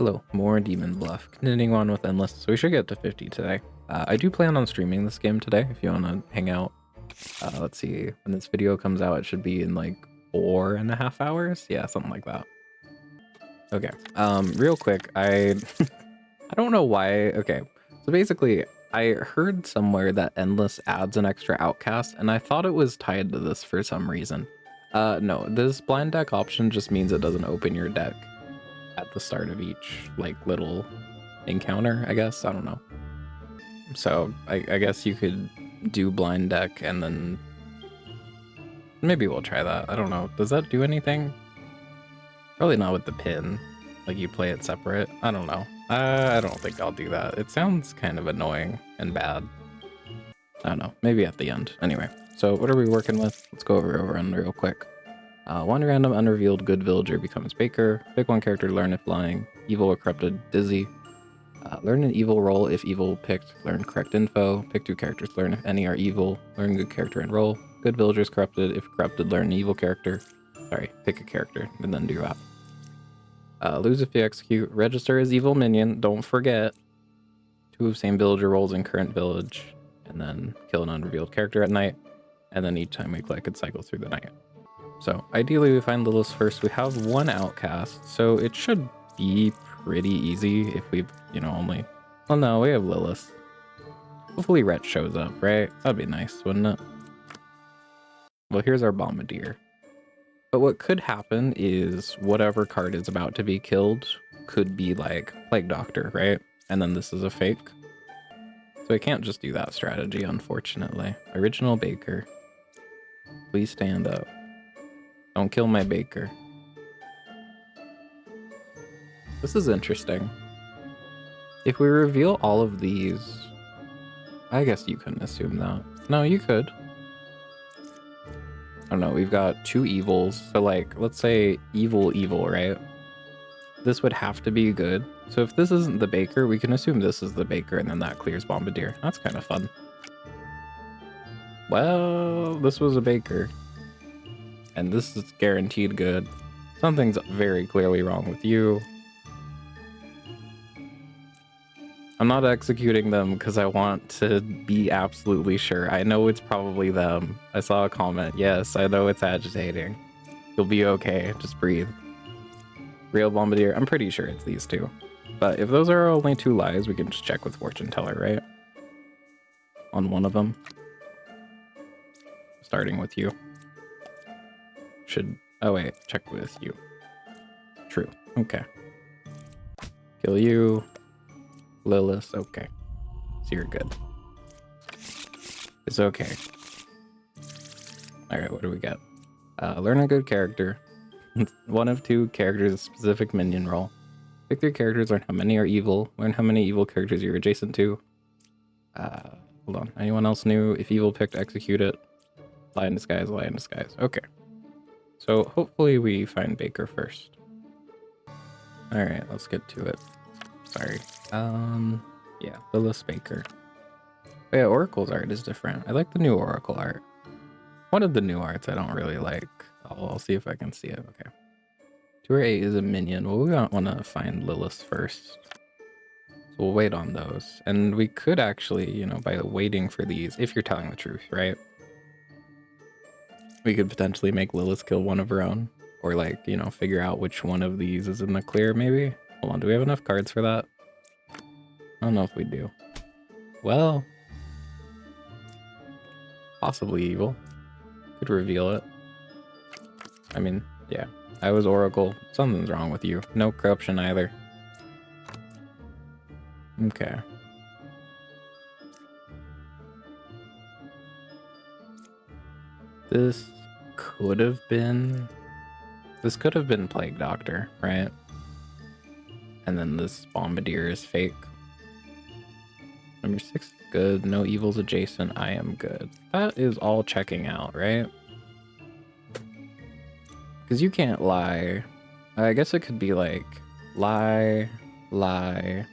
Hello, more Demon Bluff. Continuing on with Endless, so we should get to 50 today. I do plan on streaming this game today if you want to hang out. Let's see, when this video comes out, it should be in like 4.5 hours? Yeah, something like that. Okay, real quick, I don't know why. Okay, so basically, I heard somewhere that Endless adds an extra outcast, and I thought it was tied to this for some reason. No, this blind deck option just means it doesn't open your deck at the start of each like little encounter, I guess. I don't know. So I guess you could do blind deck and then maybe we'll try that. I don't know. Does that do anything? Probably not with the pin. Like you play it separate. I don't know. I don't think I'll do that. It sounds kind of annoying and bad. I don't know. Maybe at the end. Anyway, so what are we working with? Let's go over real quick. One random unrevealed good villager becomes Baker. Pick one character to learn if lying. Evil or corrupted, Dizzy. Learn an evil roll if evil picked. Learn correct info. Pick two characters, learn if any are evil. Learn good character and roll. Good villager is corrupted. If corrupted, learn an evil character. Sorry, pick a character and then do that. Lose if you execute. Register as evil minion. Don't forget. Two of same villager rolls in current village. And then kill an unrevealed character at night. And then each time we click, it cycles through the night. So ideally we find Lilith first. We have one outcast, so it should be pretty easy if we've, only... Well, no, we have Lilith. Hopefully Rhett shows up, right? That'd be nice, wouldn't it? Well, here's our Bombardier. But what could happen is whatever card is about to be killed could be like Plague Doctor, right? And then this is a fake. So I can't just do that strategy, unfortunately. Original Baker. Please stand up. Don't kill my Baker. This is interesting. If we reveal all of these, I guess you couldn't assume that. No, you could. I don't know, we've got two evils. So like, let's say evil, right? This would have to be good. So if this isn't the Baker, we can assume this is the Baker and then that clears Bombardier. That's kind of fun. Well, this was a Baker. And this is guaranteed good. Something's very clearly wrong with you. I'm not executing them because I want to be absolutely sure. I know it's probably them. I saw a comment. Yes, I know it's agitating. You'll be okay. Just breathe. Real Bombardier. I'm pretty sure it's these two. But if those are only two lies, we can just check with Fortune Teller, right? On one of them. Starting with you. Oh wait, check with you. True. Okay. Kill you. Lilith. Okay. So you're good. It's okay. Alright, what do we got? Learn a good character. One of two characters, a specific minion roll. Pick three characters, learn how many are evil. Learn how many evil characters you're adjacent to. Hold on. Anyone else new? If evil picked, execute it. Lie in disguise, lie in disguise. Okay. So hopefully we find Baker first. Alright, let's get to it. Sorry. Yeah, Lilith Baker. But yeah, Oracle's art is different. I like the new Oracle art. One of the new arts I don't really like. I'll see if I can see it. Okay. 2 or 8 is a minion. Well, we want to find Lilith first. So we'll wait on those. And we could actually, by waiting for these, if you're telling the truth, right? We could potentially make Lilith kill one of her own. Or like, figure out which one of these is in the clear, maybe? Hold on, do we have enough cards for that? I don't know if we do. Well... Possibly evil. Could reveal it. I mean, yeah. I was Oracle. Something's wrong with you. No corruption either. Okay. This could have been Plague Doctor, right? And then this Bombardier is fake. Number 6 is good. No evils adjacent. I am good. That is all checking out, right? Because you can't lie. I guess it could be like lie. I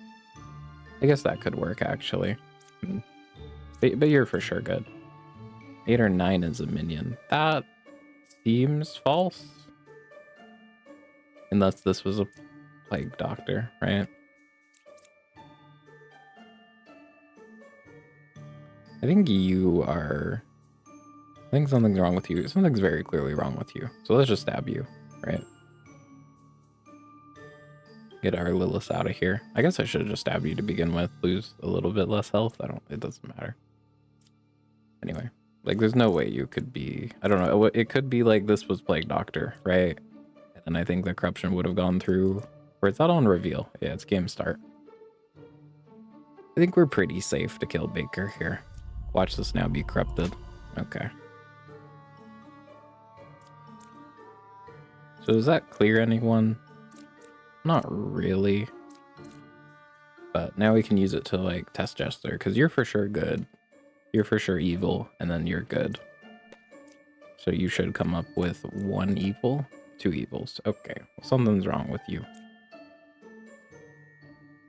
guess that could work actually. But you're for sure good. 8 or 9 is a minion. That seems false. Unless this was a plague doctor, right? I think something's wrong with you. Something's very clearly wrong with you. So let's just stab you, right? Get our Lilith out of here. I guess I should have just stabbed you to begin with. Lose a little bit less health. It doesn't matter. Anyway, like there's no way you could be, I don't know. It could be like this was Plague Doctor, right? And I think the corruption would have gone through, or it's not on reveal. Yeah, it's game start. I think we're pretty safe to kill Baker here. Watch this now be corrupted. Okay. So does that clear anyone? Not really. But now we can use it to like test Jester, because you're for sure good. You're for sure evil, and then you're good. So you should come up with 1 evil, 2 evils. Okay, well, something's wrong with you.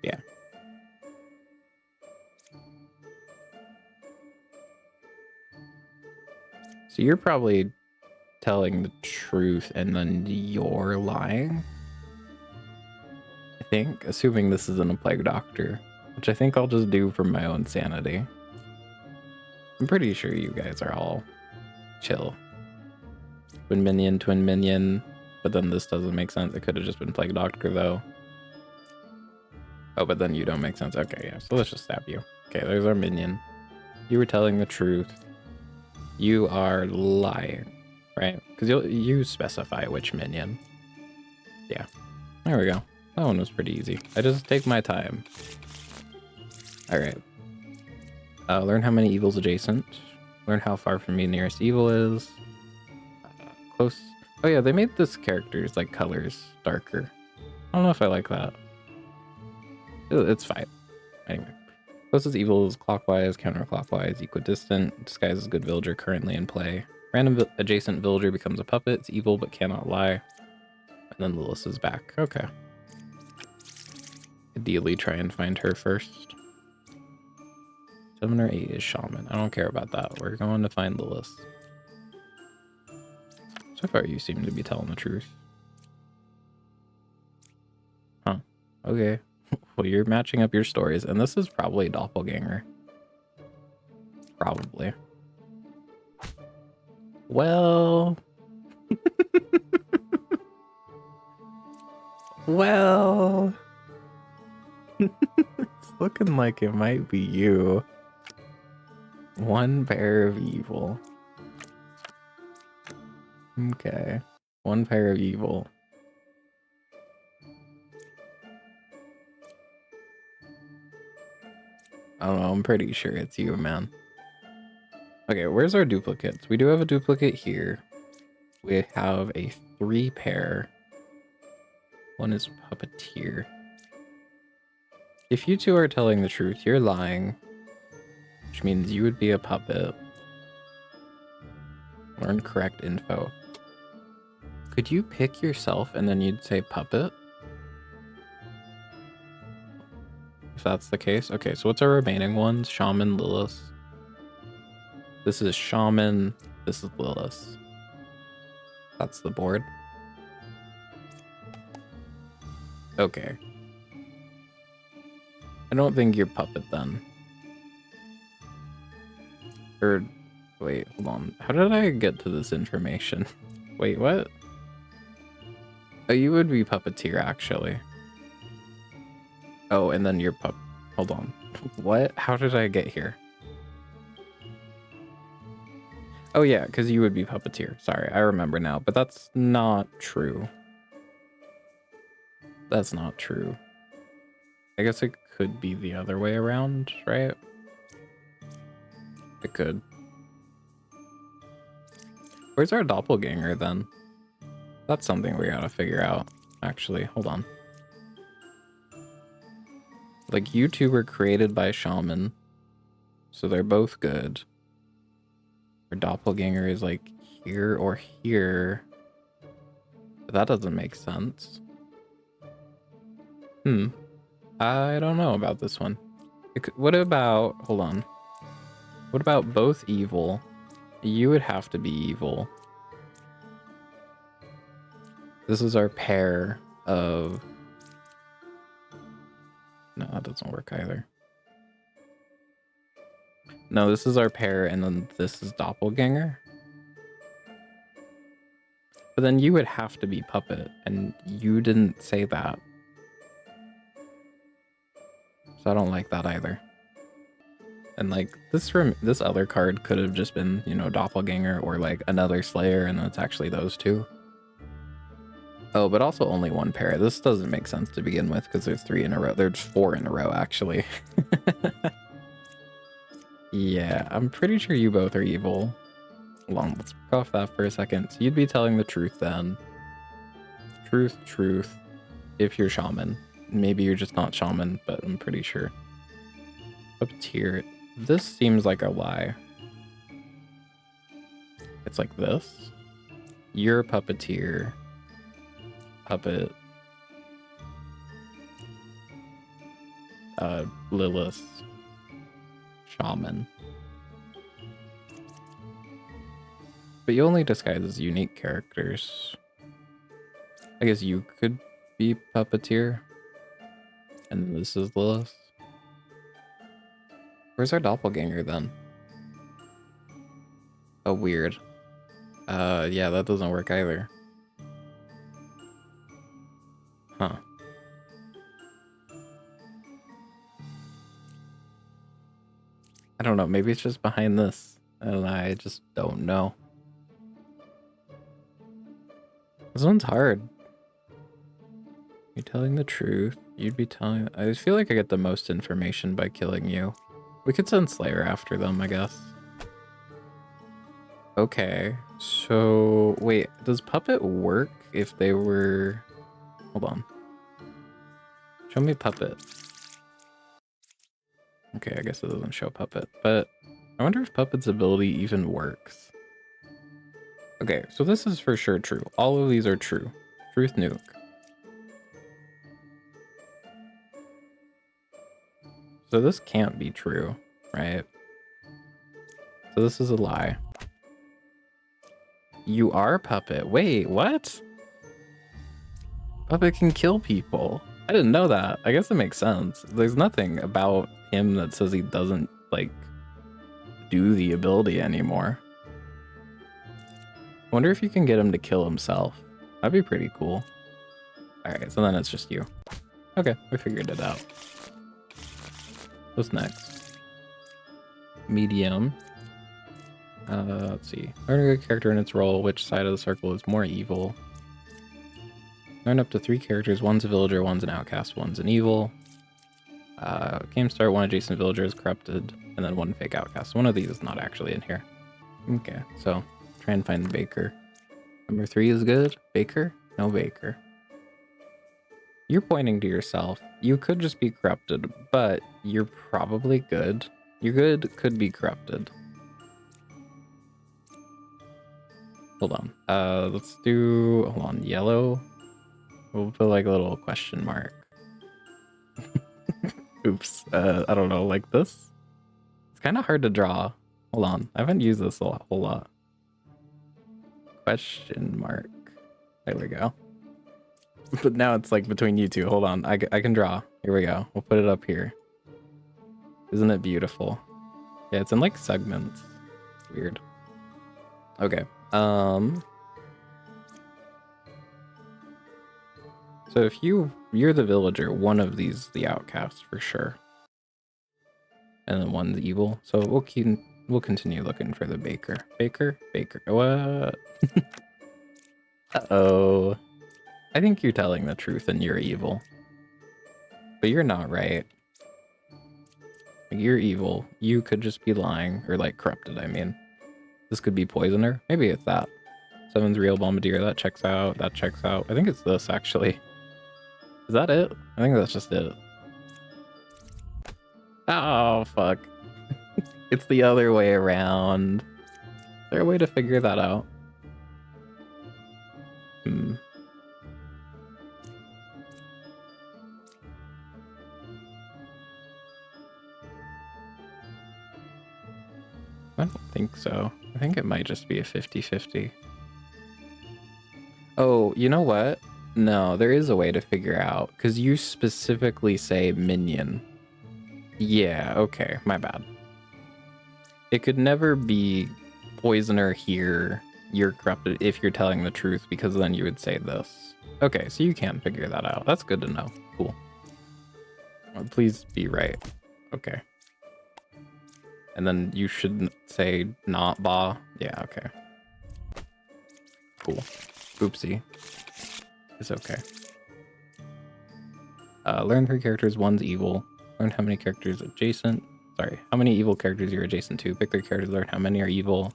Yeah. So you're probably telling the truth and then you're lying? I think, assuming this isn't a plague doctor, which I think I'll just do for my own sanity. I'm pretty sure you guys are all chill. Twin minion, but then this doesn't make sense. It could have just been plague doctor though. Oh, but then you don't make sense. Okay, yeah, so let's just stab you. Okay, there's our minion. You were telling the truth. You are lying, right? Because you specify which minion. Yeah, there we go. That one was pretty easy. I just take my time. All right. Learn how many evils adjacent. Learn how far from me nearest evil is. Close. Oh yeah, they made this character's like colors darker. I don't know if I like that. It's fine. Anyway. Closest evil is clockwise, counterclockwise, equidistant. Disguises good villager currently in play. Random adjacent villager becomes a puppet. It's evil but cannot lie. And then Lilith is back. Okay. Ideally try and find her first. 7 or 8 is shaman. I don't care about that. We're going to find Lilith. So far you seem to be telling the truth. Huh. Okay. Well, you're matching up your stories, and this is probably doppelganger. Probably. Well... well... it's looking like it might be you. 1 pair of evil. Okay. 1 pair of evil. I don't know, I'm pretty sure it's you, man. Okay, where's our duplicates? We do have a duplicate here. We have a 3 pair. 1 is puppeteer. If you two are telling the truth, you're lying. Which means you would be a puppet. Learn correct info. Could you pick yourself and then you'd say puppet? If that's the case. Okay, so what's our remaining ones? Shaman, Lilith. This is Shaman. This is Lilith. That's the board. Okay. I don't think you're puppet then. Or, wait, hold on. How did I get to this information? Wait, what? Oh, you would be puppeteer, actually. Oh, and then you're hold on. What? How did I get here? Oh yeah, because you would be puppeteer. Sorry, I remember now, but that's not true. That's not true. I guess it could be the other way around, right? It could. Where's our doppelganger then? That's something we gotta figure out. Actually, hold on. Like, you two were created by shaman, so they're both good. Our doppelganger is like here or here. But that doesn't make sense. I don't know about this one. What about, hold on. What about both evil? You would have to be evil. This is our pair of No, that doesn't work either. No, this is our pair, and then this is doppelganger. But then you would have to be puppet, and you didn't say that. So I don't like that either. And like this other card could have just been, you know, doppelganger or like another slayer, and it's actually those two. Oh, but also only one pair. This doesn't make sense to begin with because there's 3 in a row. There's 4 in a row, actually. Yeah, I'm pretty sure you both are evil. Hold on, let's pick off that for a second. So you'd be telling the truth then. Truth. If you're shaman. Maybe you're just not shaman, but I'm pretty sure. Puppeteer. This seems like a lie. It's like this. You're a puppeteer. Puppet. Lilith. Shaman. But you only disguise as unique characters. I guess you could be puppeteer. And this is Lilith. Where's our doppelganger then? Oh, weird. Yeah, that doesn't work either. Huh. I don't know, maybe it's just behind this. And I just don't know. This one's hard. You're telling the truth. You'd be telling... I feel like I get the most information by killing you. We could send Slayer after them, I guess. Okay, so... Wait, does Puppet work if they were... Hold on. Show me Puppet. Okay, I guess it doesn't show Puppet, but I wonder if Puppet's ability even works. Okay, so this is for sure true. All of these are true. Truth nuke. So this can't be true, right? So this is a lie. You are Puppet. Wait, what? Puppet can kill people. I didn't know that. I guess it makes sense. There's nothing about him that says he doesn't, like, do the ability anymore. Wonder if you can get him to kill himself. That'd be pretty cool. Alright, so then it's just you. Okay, we figured it out. What's next? Medium. Let's see. Learn a good character in its role. Which side of the circle is more evil? Learn up to 3 characters. One's a villager, one's an outcast, one's an evil. Game start, 1 adjacent villager is corrupted, and then 1 fake outcast. One of these is not actually in here. Okay, so try and find the baker. Number 3 is good. Baker? No baker. You're pointing to yourself. You could just be corrupted, but you're probably good. Your good could be corrupted. Hold on. Let's do... Hold on. Yellow. We'll put like a little question mark. Oops. I don't know. Like this? It's kind of hard to draw. Hold on. I haven't used this a whole lot. Question mark. There we go. But now it's like between you two. Hold on. I can draw. Here we go. We'll put it up here. Isn't it beautiful? Yeah, it's in like segments. Weird. Okay. So if you're the villager, one of these the outcast for sure. And then one's evil. So we'll continue looking for the baker. Baker? What? Uh-oh. I think you're telling the truth and you're evil. But you're not right. You're evil. You could just be lying. Or like corrupted, I mean. This could be poisoner. Maybe it's that. 7's real bombardier. That checks out. That checks out. I think it's this actually. Is that it? I think that's just it. Oh, fuck. It's the other way around. Is there a way to figure that out? I don't think so. I think it might just be a 50-50. Oh, you know what? No, there is a way to figure out, because you specifically say minion. Yeah, okay, my bad. It could never be poisoner here, you're corrupted if you're telling the truth, because then you would say this. Okay, so you can figure that out. That's good to know. Cool. Well, please be right. Okay. And then you shouldn't say not ba. Yeah, okay. Cool. Oopsie. It's okay. Learn 3 characters, 1's evil. Learn how many characters adjacent. Sorry, how many evil characters you're adjacent to. Pick 3 characters, learn how many are evil.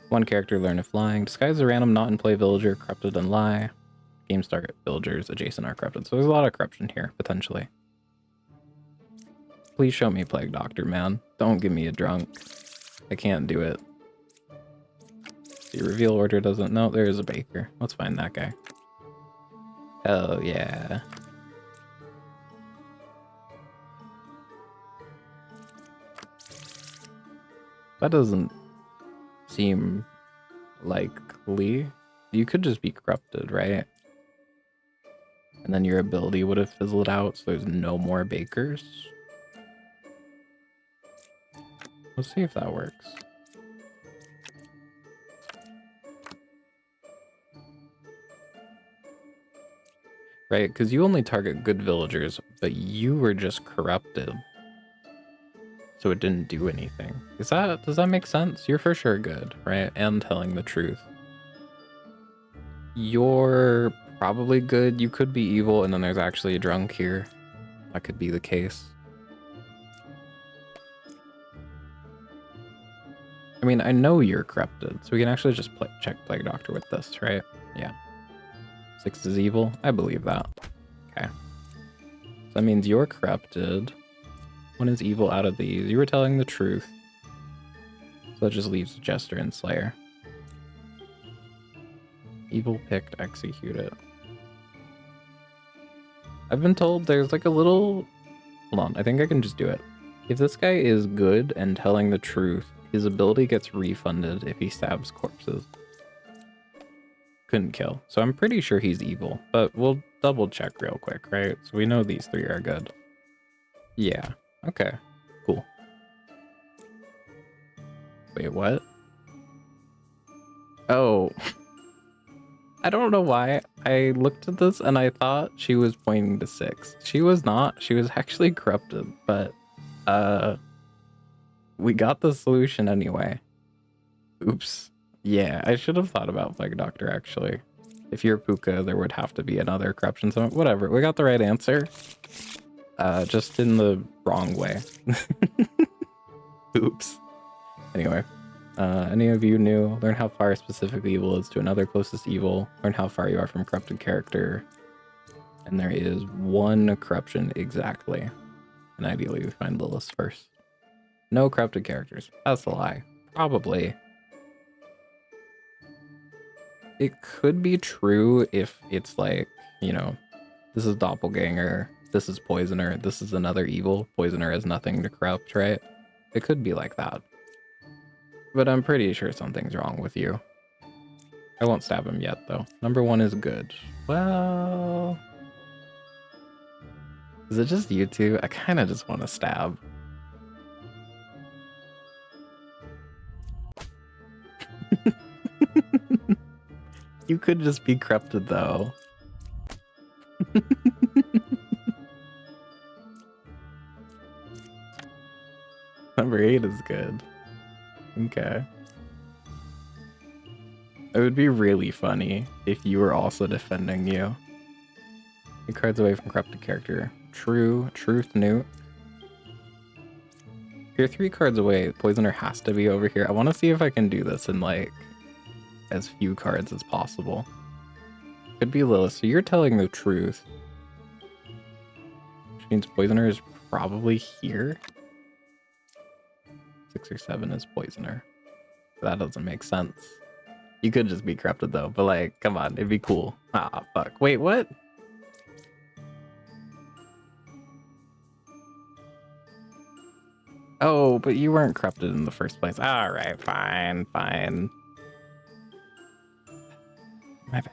1 character, learn if flying. Disguise a random not in play villager, corrupted and lie. Game start villagers adjacent are corrupted. So there's a lot of corruption here, potentially. Please show me Plague Doctor, man. Don't give me a drunk. I can't do it. The reveal order doesn't... No, there is a baker. Let's find that guy. Oh, yeah. That doesn't seem likely. You could just be corrupted, right? And then your ability would have fizzled out, so there's no more bakers. Let's see if that works. Right, because you only target good villagers, but you were just corrupted. So it didn't do anything. Does that make sense? You're for sure good, right? And telling the truth. You're probably good. You could be evil, and then there's actually a drunk here. That could be the case. I mean, I know you're corrupted, so we can actually just check Plague Doctor with this, right? Yeah. 6 is evil. I believe that. Okay. So that means you're corrupted. 1 is evil out of these. You were telling the truth. So that just leaves Jester and Slayer. Evil picked, execute it. I've been told there's like a little... Hold on, I think I can just do it. If this guy is good and telling the truth, his ability gets refunded if he stabs corpses. Couldn't kill. So I'm pretty sure he's evil, but we'll double check real quick, right? So we know these 3 are good. Yeah, okay, cool. Wait, what? Oh, I don't know why I looked at this and I thought she was pointing to 6. She was not. She was actually corrupted, but we got the solution anyway. Oops. Yeah, I should have thought about Plague Doctor, actually. If you're Puka, there would have to be another corruption summon. Whatever, we got the right answer. Just in the wrong way. Oops. Anyway, any of you new? Learn how far specific evil is to another closest evil. Learn how far you are from corrupted character. And there is 1 corruption exactly. And ideally we find Lilith first. No corrupted characters. That's a lie. Probably. It could be true if it's like, you know, this is Doppelganger, this is Poisoner, this is another evil. Poisoner has nothing to corrupt, right? It could be like that. But I'm pretty sure something's wrong with you. I won't stab him yet, though. Number 1 is good. Well... Is it just you two? I kind of just want to stab. You could just be corrupted, though. Number 8 is good. Okay. It would be really funny if you were also defending you. 3 cards away from corrupted character. True. Truth Newt. If you're 3 cards away, Poisoner has to be over here. I want to see if I can do this in like as few cards as possible. Could be Lilith. So you're telling the truth. Which means Poisoner is probably here. 6 or 7 is Poisoner. That doesn't make sense. You could just be corrupted though, but like, come on, it'd be cool. Ah, fuck. Wait, what? Oh, but you weren't corrupted in the first place. All right, fine. My bad.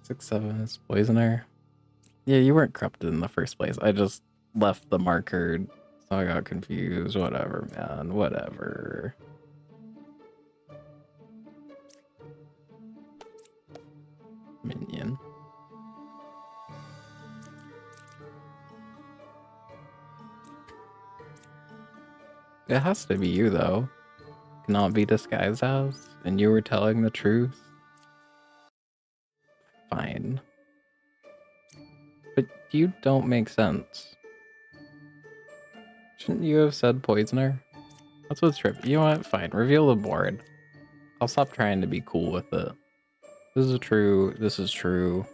6-7 is poisoner. Yeah, you weren't corrupted in the first place. I just left the marker, so I got confused. Whatever, man. Whatever. Minion. It has to be you, though. Cannot be disguised as, and you were telling the truth. Fine. But you don't make sense. Shouldn't you have said poisoner? That's what's trippy. You know what? Fine. Reveal the board. I'll stop trying to be cool with it. This is true. This is true.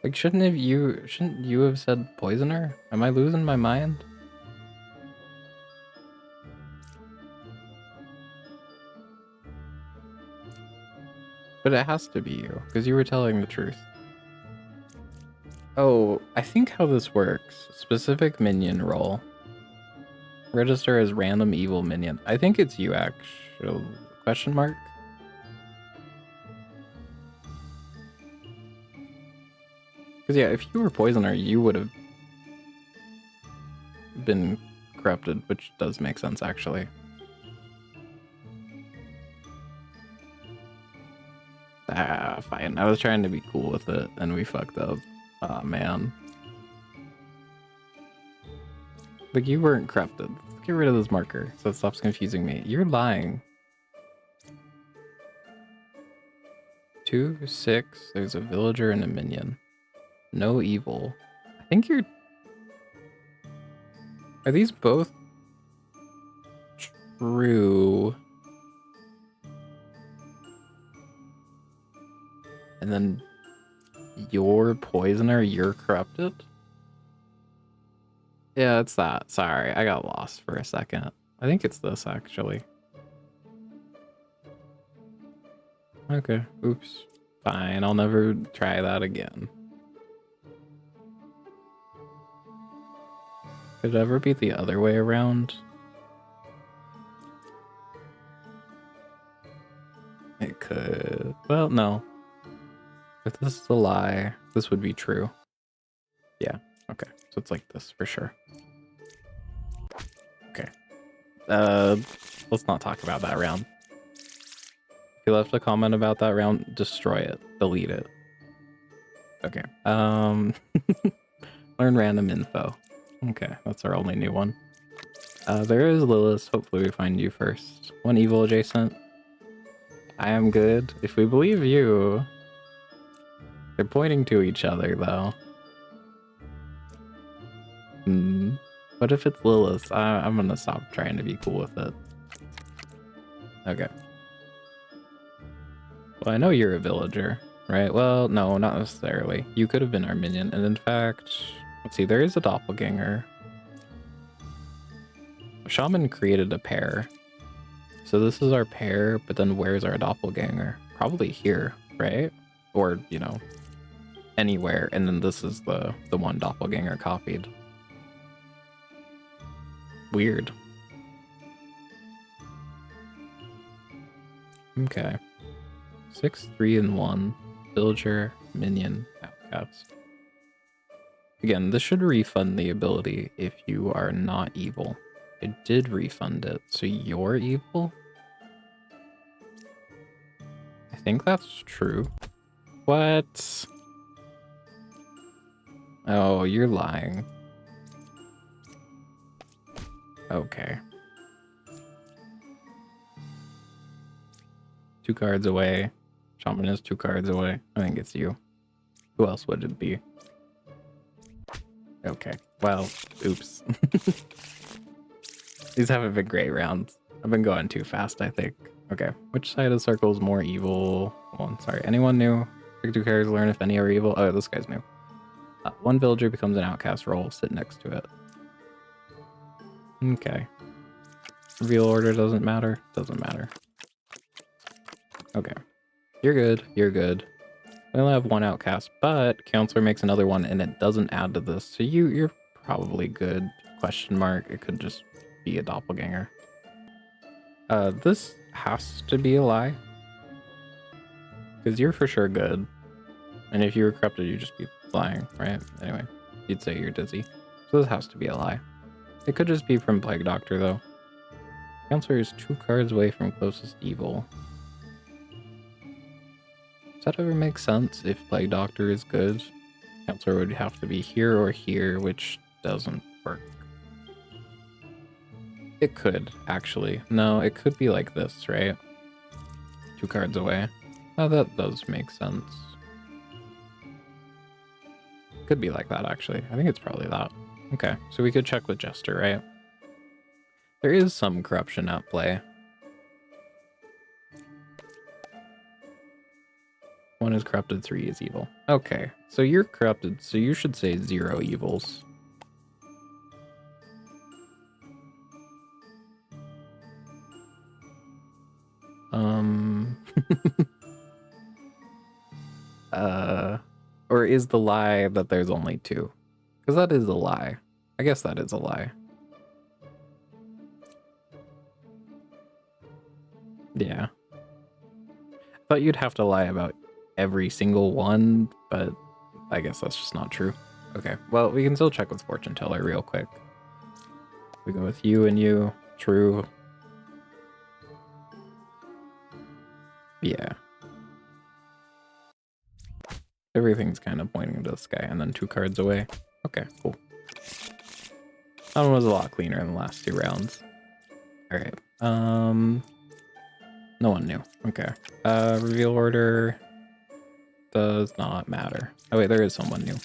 Like, shouldn't you have said poisoner? Am I losing my mind? But it has to be you, because you were telling the truth. Oh, I think how this works. Specific minion role. Register as random evil minion. I think it's you, actually. Question mark? Because yeah, if you were poisoner, you would have been corrupted, which does make sense, actually. Ah, fine. I was trying to be cool with it, and we fucked up. Aw, man. Like, you weren't corrupted. Let's get rid of this marker so it stops confusing me. You're lying. 2, 6, there's a villager and a minion. No evil. I think you're... Are these both true? And then you're poisoner, you're corrupted? Yeah, it's that. Sorry, I got lost for a second. I think it's this, actually. Okay, oops. Fine, I'll never try that again. Could it ever be the other way around? It could. Well, no. If this is a lie, this would be true. Yeah, okay. So it's like this for sure. Okay. Let's not talk about that round. If you left a comment about that round, destroy it. Delete it. Okay. Learn random info. Okay, that's our only new one. There is Lilith. Hopefully we find you first. One evil adjacent. I am good. If we believe you... They're pointing to each other, though. What if it's Lilith? I'm gonna stop trying to be cool with it. Okay. Well, I know you're a villager, right? Well, no, not necessarily. You could have been our minion, and in fact... Let's see, there is a doppelganger. Shaman created a pair. So this is our pair, but then where's our doppelganger? Probably here, right? Or, you know, anywhere. And then this is the one doppelganger copied. Weird. Okay. 6, 3, and 1. Villager, minion, outcast. Again, this should refund the ability if you are not evil. It did refund it, so you're evil? I think that's true. What? Oh, you're lying. Okay. 2 cards away. Shaman is 2 cards away. I think it's you. Who else would it be? Okay. Well, oops. These haven't been great rounds. I've been going too fast, I think. Okay. Which side of the circle is more evil? Oh, sorry. Anyone new? Pick 2 characters, learn if any are evil. Oh, this guy's new. 1 villager becomes an outcast role. Sit next to it. Okay. Reveal order doesn't matter. Doesn't matter. Okay. You're good. You're good. We only have 1 outcast, but counselor makes another one and it doesn't add to this. So you're probably good. Question mark. It could just be a doppelganger. This has to be a lie. Because you're for sure good. And if you were corrupted, you'd just be lying, right? Anyway, you'd say you're dizzy. So this has to be a lie. It could just be from Plague Doctor, though. Counselor is 2 cards away from closest evil. Does that ever make sense? If Plague Doctor is good, Counselor would have to be here or here, which doesn't work. It could, actually. No, it could be like this, right? 2 cards away. Oh, that does make sense. Could be like that, actually. I think it's probably that. Okay, so we could check with Jester, right? There is some corruption at play. 1 is corrupted, 3 is evil. Okay, so you're corrupted, so you should say 0 evils. Or is the lie that there's only 2? Because that is a lie. I guess that is a lie. Yeah. I thought you'd have to lie about every single one, but I guess that's just not true. Okay, well, we can still check with Fortune Teller real quick. We go with you and you. True. Yeah. Everything's kind of pointing to this guy, and then 2 cards away. Okay, cool. That one was a lot cleaner in the last 2 rounds. Alright. No one knew. Okay. Reveal order does not matter. Oh wait, there is someone new.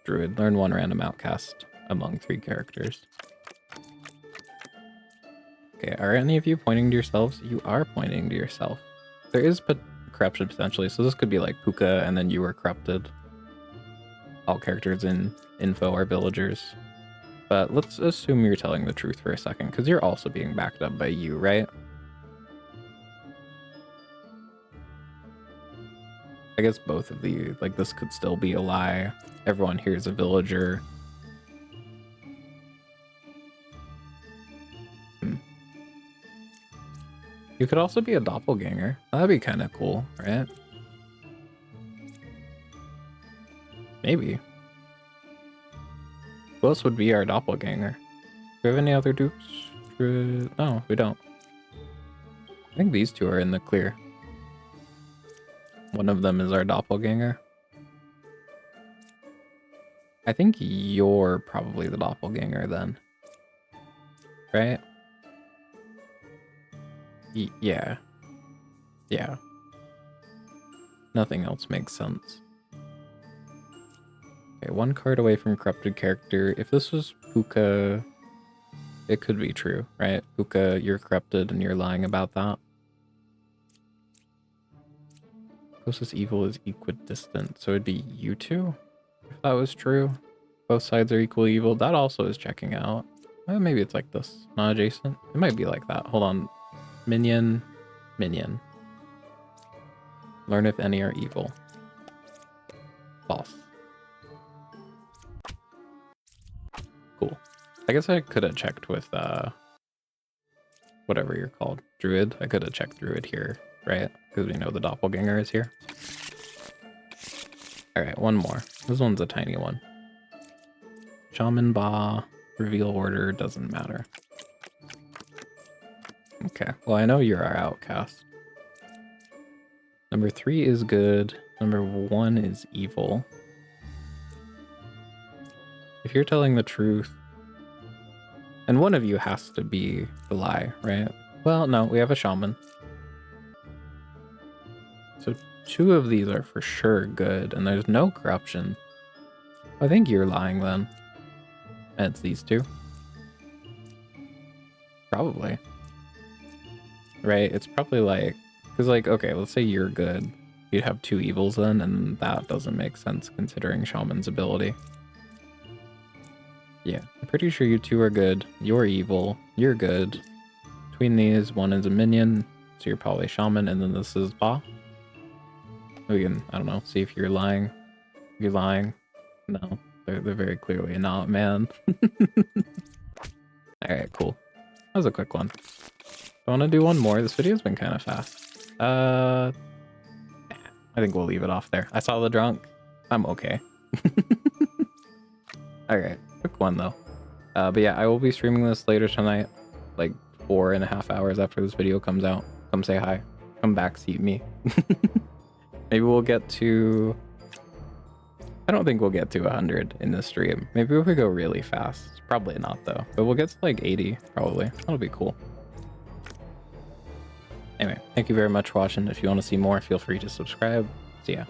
Druid. Learn 1 random outcast among 3 characters. Okay, are any of you pointing to yourselves? You are pointing to yourself. There is corruption potentially, so this could be like Puka and then you were corrupted. All characters in info are villagers. But let's assume you're telling the truth for a second, because you're also being backed up by you, right? I guess both of the, like, this could still be a lie. Everyone here is a villager. You could also be a doppelganger. That'd be kind of cool, right? Maybe. Who else would be our doppelganger? Do we have any other dupes? No, we don't. I think these 2 are in the clear. One of them is our doppelganger. I think you're probably the doppelganger then. Right? Yeah. Yeah. Nothing else makes sense. Okay, 1 card away from corrupted character. If this was Puka, it could be true, right? Puka, you're corrupted and you're lying about that. Closest evil is equidistant, so it'd be you 2? If that was true. Both sides are equal evil. That also is checking out. Maybe it's like this. Not adjacent. It might be like that. Hold on. Minion. Minion. Learn if any are evil. False. Cool. I guess I could have checked with whatever you're called. Druid. I could have checked Druid here, right? Because we know the doppelganger is here. Alright, 1 more. This one's a tiny one. Shaman Ba. Reveal order doesn't matter. Okay, well, I know you're our outcast. Number 3 is good. Number 1 is evil. If you're telling the truth, and one of you has to be the lie, right? Well, no, we have a shaman. So 2 of these are for sure good, and there's no corruption. I think you're lying then. And it's these 2. Probably. Right? It's probably like, because like, okay, let's say you're good. You'd have 2 evils then, and that doesn't make sense considering Shaman's ability. Yeah, I'm pretty sure you 2 are good. You're evil. You're good. Between these, 1 is a minion, so you're probably Shaman, and then this is Ba. We can, I don't know, see if you're lying. You're lying. No, they're very clearly not, man. Alright, cool. That was a quick one. I want to do 1 more. This video's been kind of fast. I think we'll leave it off there. I saw the drunk. I'm okay. All right, quick one though. But yeah, I will be streaming this later tonight, like 4.5 hours after this video comes out. Come say hi. Come backseat me. Maybe we'll get to... I don't think we'll get to 100 in this stream. Maybe if we go really fast. Probably not though. But we'll get to like 80 probably. That'll be cool. Anyway, thank you very much for watching. If you want to see more, feel free to subscribe. See ya.